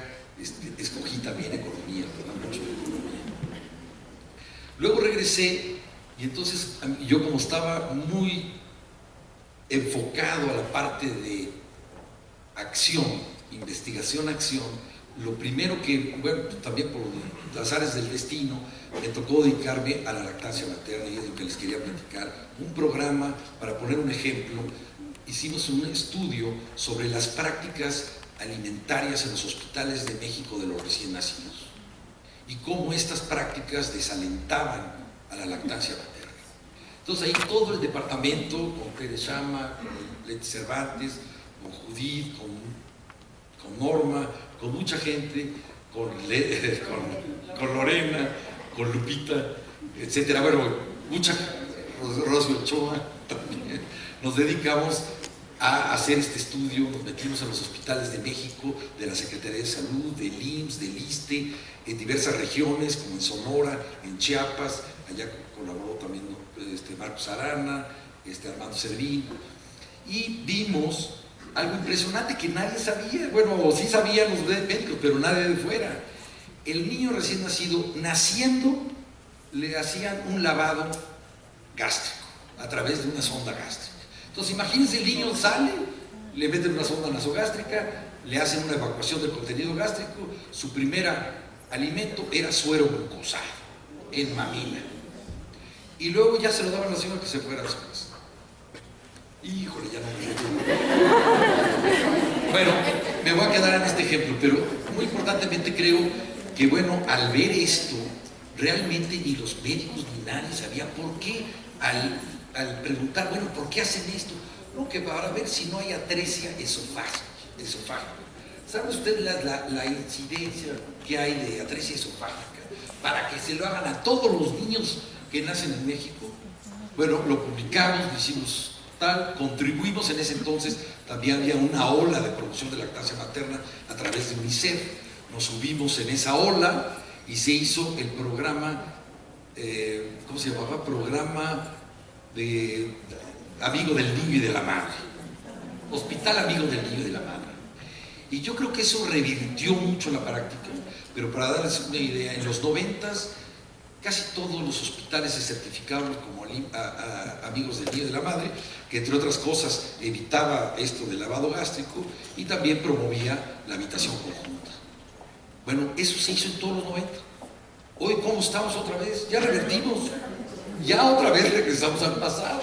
escogí también economía, mucho de economía. Luego regresé, y entonces yo, como estaba muy enfocado a la parte de acción, investigación-acción, lo primero que, bueno, también por las áreas del destino, me tocó dedicarme a la lactancia materna, y es lo que les quería platicar. Un programa, para poner un ejemplo, hicimos un estudio sobre las prácticas alimentarias en los hospitales de México de los recién nacidos y cómo estas prácticas desalentaban a la lactancia materna. Entonces ahí todo el departamento, con Pérez Chama, con Leti Cervantes, con Judith, con Norma, con mucha gente, con Lorena, con Lupita, etcétera. Bueno, Rosy Ochoa también. Nos dedicamos a hacer este estudio, nos metimos a los hospitales de México, de la Secretaría de Salud, del IMSS, del ISSSTE, en diversas regiones, como en Sonora, en Chiapas, allá colaboró también Marcos Arana, Armando Servín, y vimos algo impresionante que nadie sabía. Bueno, sí sabían los médicos, pero nadie de fuera. El niño recién nacido, naciendo, le hacían un lavado gástrico a través de una sonda gástrica. Entonces, imagínense, el niño sale, le meten una sonda nasogástrica, le hacen una evacuación del contenido gástrico, su primer alimento era suero glucosado en mamila. Y luego ya se lo daban a la señora que se fuera a su casa. Híjole, ya no me... Bueno, me voy a quedar en este ejemplo, pero muy importantemente creo que, bueno, al ver esto, realmente ni los médicos ni nadie sabía por qué. Al preguntar, bueno, ¿por qué hacen esto? No, que para ver si no hay atresia esofágica. ¿Sabe usted la incidencia que hay de atresia esofágica para que se lo hagan a todos los niños que nacen en México? Bueno, lo publicamos, lo hicimos tal, contribuimos en ese entonces, también había una ola de promoción de lactancia materna a través de UNICEF, nos subimos en esa ola y se hizo el programa, ¿cómo se llamaba? Programa de Amigo del Niño y de la Madre, Hospital Amigo del Niño y de la Madre. Y yo creo que eso revirtió mucho la práctica, pero para darles una idea, en los 90s casi todos los hospitales se certificaban como amigos del niño y de la madre, que entre otras cosas evitaba esto del lavado gástrico y también promovía la habitación conjunta. Bueno, eso se hizo en todos los 90. Hoy, ¿cómo estamos otra vez? Ya revertimos, ya otra vez regresamos al pasado.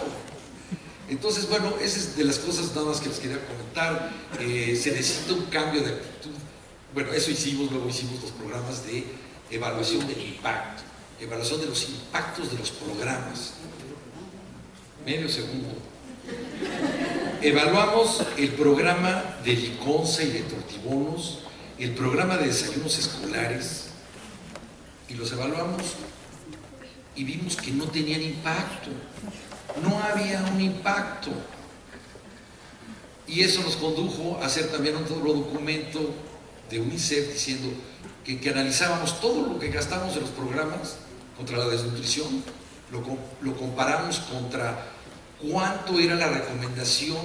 Entonces, bueno, esa es de las cosas nada más que les quería comentar. Se necesita un cambio de actitud. Bueno, eso hicimos, luego hicimos los programas de evaluación del impacto, evaluación de los impactos de los programas. Medio segundo. Evaluamos el programa de Liconza y de Tortibonos, el programa de desayunos escolares, y los evaluamos y vimos que no tenían impacto. No había un impacto. Y eso nos condujo a hacer también otro documento de UNICEF diciendo que analizábamos todo lo que gastamos en los programas contra la desnutrición, lo comparamos contra cuánto era la recomendación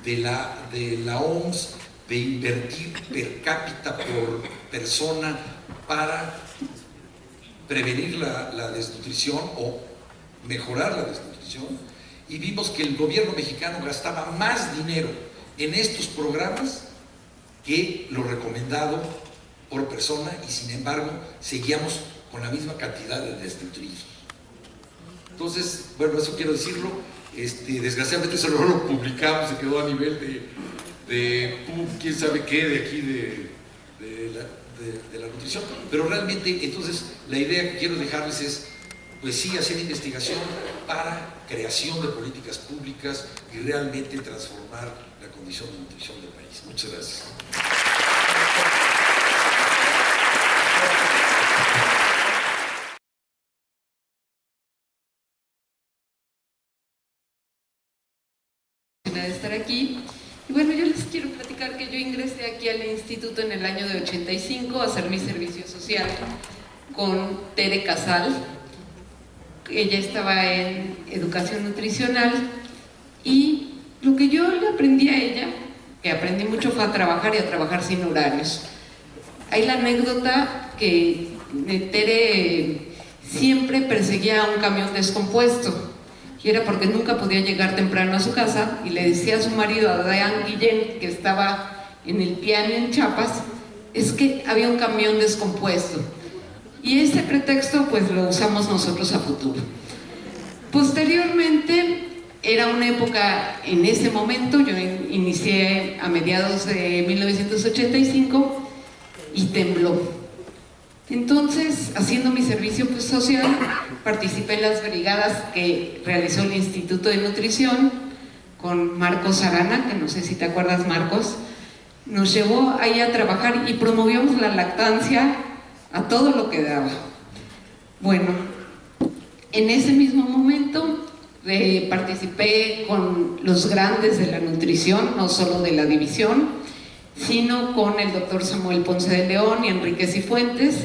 de la OMS de invertir per cápita por persona para prevenir la desnutrición o mejorar la desnutrición, y vimos que el gobierno mexicano gastaba más dinero en estos programas que lo recomendado por persona, y sin embargo seguíamos con la misma cantidad de desnutridos. Entonces, bueno, eso quiero decirlo. Desgraciadamente eso no lo publicamos, se quedó a nivel de quién sabe qué, de aquí de la nutrición, pero realmente, entonces, la idea que quiero dejarles es, pues sí, hacer investigación para creación de políticas públicas y realmente transformar la condición de nutrición del país. Muchas gracias. De estar aquí. Y bueno, yo les quiero platicar que yo ingresé aquí al instituto en el año de 85 a hacer mi servicio social con Tere Casal. Ella estaba en educación nutricional y lo que yo le aprendí a ella, que aprendí mucho, fue a trabajar y a trabajar sin horarios. Hay la anécdota que Tere siempre perseguía a un camión descompuesto, y era porque nunca podía llegar temprano a su casa, y le decía a su marido, a Adrián Guillén, que estaba en el piano en Chiapas, es que había un camión descompuesto. Y ese pretexto pues lo usamos nosotros a futuro. Posteriormente, era una época, en ese momento, yo inicié a mediados de 1985 y tembló. Entonces, haciendo mi servicio social, participé en las brigadas que realizó el Instituto de Nutrición con Marcos Arana, que no sé si te acuerdas, Marcos. Nos llevó ahí a trabajar y promovíamos la lactancia a todo lo que daba. Bueno, en ese mismo momento participé con los grandes de la nutrición, no solo de la división, sino con el doctor Samuel Ponce de León y Enrique Cifuentes,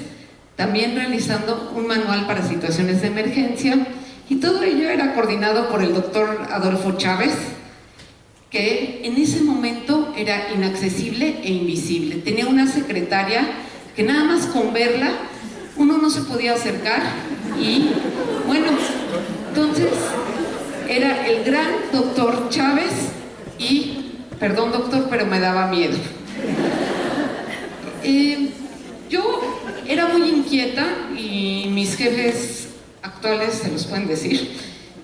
también realizando un manual para situaciones de emergencia, y todo ello era coordinado por el doctor Adolfo Chávez, que en ese momento era inaccesible e invisible. Tenía una secretaria que nada más con verla uno no se podía acercar, y bueno, entonces era el gran doctor Chávez y, perdón doctor, pero me daba miedo. Yo era muy inquieta y mis jefes actuales se los pueden decir,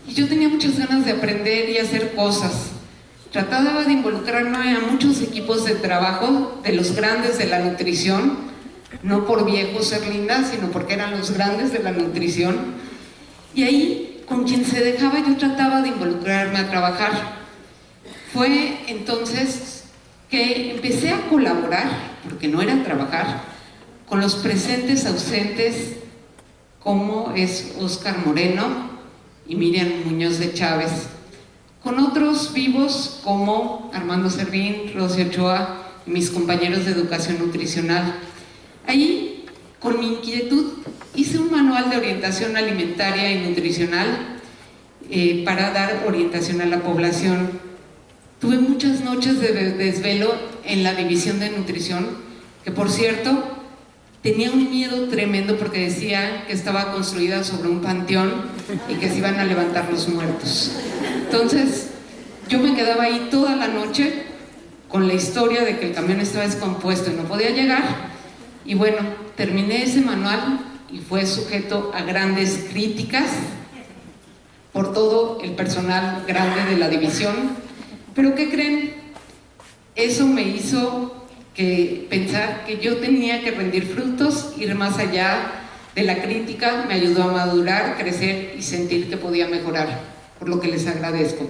y yo tenía muchas ganas de aprender y hacer cosas. Trataba de involucrarme a muchos equipos de trabajo de los grandes de la nutrición, no por viejos ser linda, sino porque eran los grandes de la nutrición, y ahí con quien se dejaba yo trataba de involucrarme a trabajar. Fue entonces que empecé a colaborar, porque no era trabajar, con los presentes ausentes, como es Óscar Moreno y Miriam Muñoz de Chávez, con otros vivos como Armando Servín, Rosy Ochoa y mis compañeros de educación nutricional. Ahí, con mi inquietud, hice un manual de orientación alimentaria y nutricional para dar orientación a la población. Tuve muchas noches de desvelo en la división de nutrición, que por cierto, tenía un miedo tremendo porque decía que estaba construida sobre un panteón y que se iban a levantar los muertos. Entonces, yo me quedaba ahí toda la noche con la historia de que el camión estaba descompuesto y no podía llegar. Y bueno, terminé ese manual y fue sujeto a grandes críticas por todo el personal grande de la división. Pero ¿qué creen? Eso me hizo pensar que yo tenía que rendir frutos, ir más allá de la crítica, me ayudó a madurar, crecer y sentir que podía mejorar, por lo que les agradezco.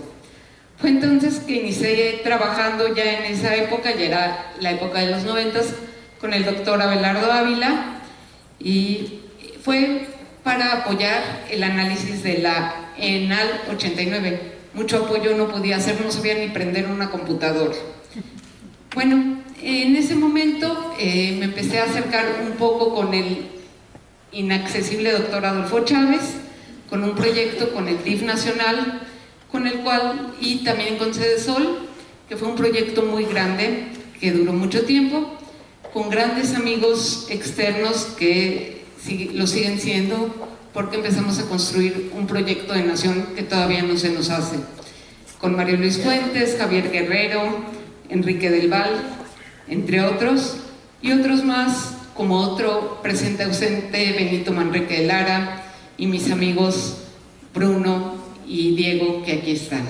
Fue entonces que inicié trabajando ya en esa época, ya era la época de los 90s, con el doctor Abelardo Ávila, y fue para apoyar el análisis de la ENAL 89. Mucho apoyo no podía hacer, no sabía ni prender una computadora. Bueno, en ese momento me empecé a acercar un poco con el inaccesible doctor Adolfo Chávez, con un proyecto con el DIF nacional, con el cual, y también con Sedesol, que fue un proyecto muy grande, que duró mucho tiempo, con grandes amigos externos que lo siguen siendo, porque empezamos a construir un proyecto de nación que todavía no se nos hace, con Mario Luis Fuentes, Javier Guerrero, Enrique del Val, entre otros, y otros más, como otro presente ausente, Benito Manrique de Lara, y mis amigos Bruno y Diego, que aquí están.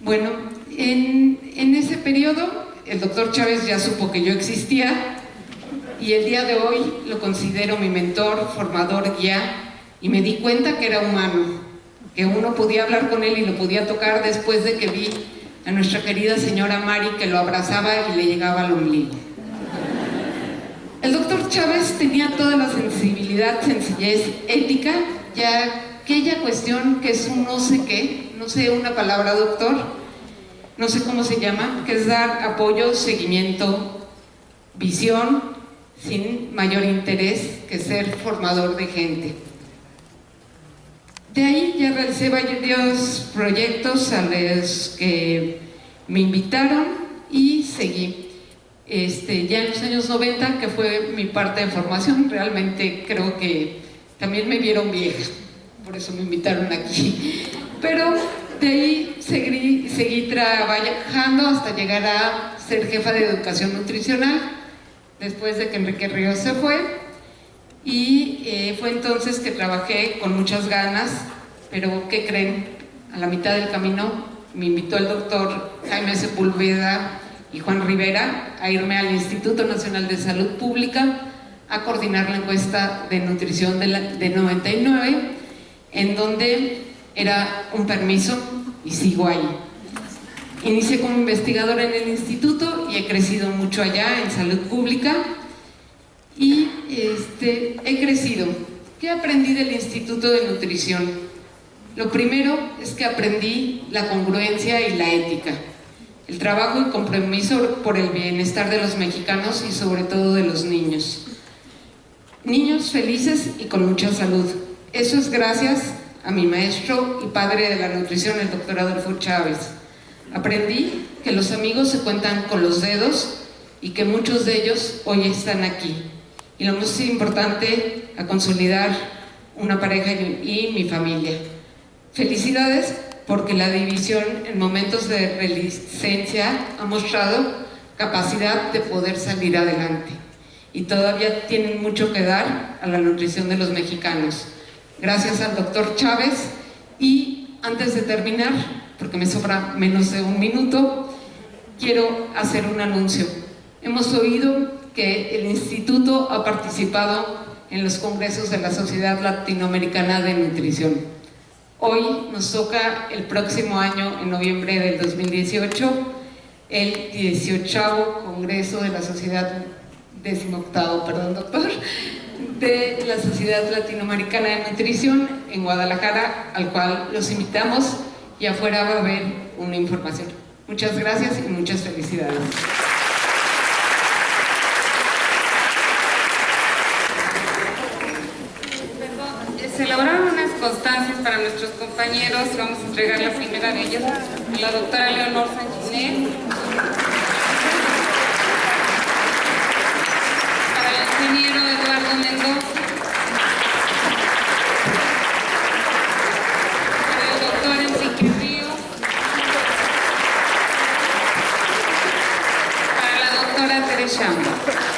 Bueno, en ese periodo, el doctor Chávez ya supo que yo existía, y el día de hoy lo considero mi mentor, formador, guía, y me di cuenta que era humano, que uno podía hablar con él y lo podía tocar después de que vi a nuestra querida señora Mari, que lo abrazaba y le llegaba al ombligo. El doctor Chávez tenía toda la sensibilidad, sencillez, ética, ya aquella cuestión que es un no sé qué, no sé una palabra, doctor, no sé cómo se llama, que es dar apoyo, seguimiento, visión, sin mayor interés que ser formador de gente. De ahí ya realicé varios proyectos a los que me invitaron y seguí. Ya en los años 90, que fue mi parte de formación, realmente creo que también me vieron vieja, por eso me invitaron aquí. Pero de ahí seguí trabajando hasta llegar a ser jefa de educación nutricional, después de que Enrique Ríos se fue. Y fue entonces que trabajé con muchas ganas, pero ¿qué creen? A la mitad del camino me invitó el doctor Jaime Sepúlveda y Juan Rivera a irme al Instituto Nacional de Salud Pública a coordinar la encuesta de nutrición de 99, en donde era un permiso y sigo ahí. Inicié como investigadora en el instituto y he crecido mucho allá en salud pública. Y he crecido. ¿Qué aprendí del Instituto de Nutrición? Lo primero es que aprendí la congruencia y la ética, el trabajo y compromiso por el bienestar de los mexicanos y sobre todo de los niños. Niños felices y con mucha salud. Eso es gracias a mi maestro y padre de la nutrición, el doctor Adolfo Chávez. Aprendí que los amigos se cuentan con los dedos y que muchos de ellos hoy están aquí. Y lo más importante, a consolidar una pareja y mi familia. Felicidades, porque la división en momentos de resistencia ha mostrado capacidad de poder salir adelante. Y todavía tienen mucho que dar a la nutrición de los mexicanos. Gracias al doctor Chávez. Y antes de terminar, porque me sobra menos de un minuto, quiero hacer un anuncio. Hemos oído que el instituto ha participado en los congresos de la Sociedad Latinoamericana de Nutrición. Hoy nos toca el próximo año, en noviembre del 2018, el 18º Congreso de la Sociedad, 18º, perdón, doctor, de la Sociedad Latinoamericana de Nutrición en Guadalajara, al cual los invitamos, y afuera va a haber una información. Muchas gracias y muchas felicidades. Se elaboraron unas constancias para nuestros compañeros. Vamos a entregar la primera de ellas a la doctora Leonor Sanchiné. Para el ingeniero Eduardo Mendoza. Para el doctor Enrique Ríos. Para la doctora Teresa Chamba.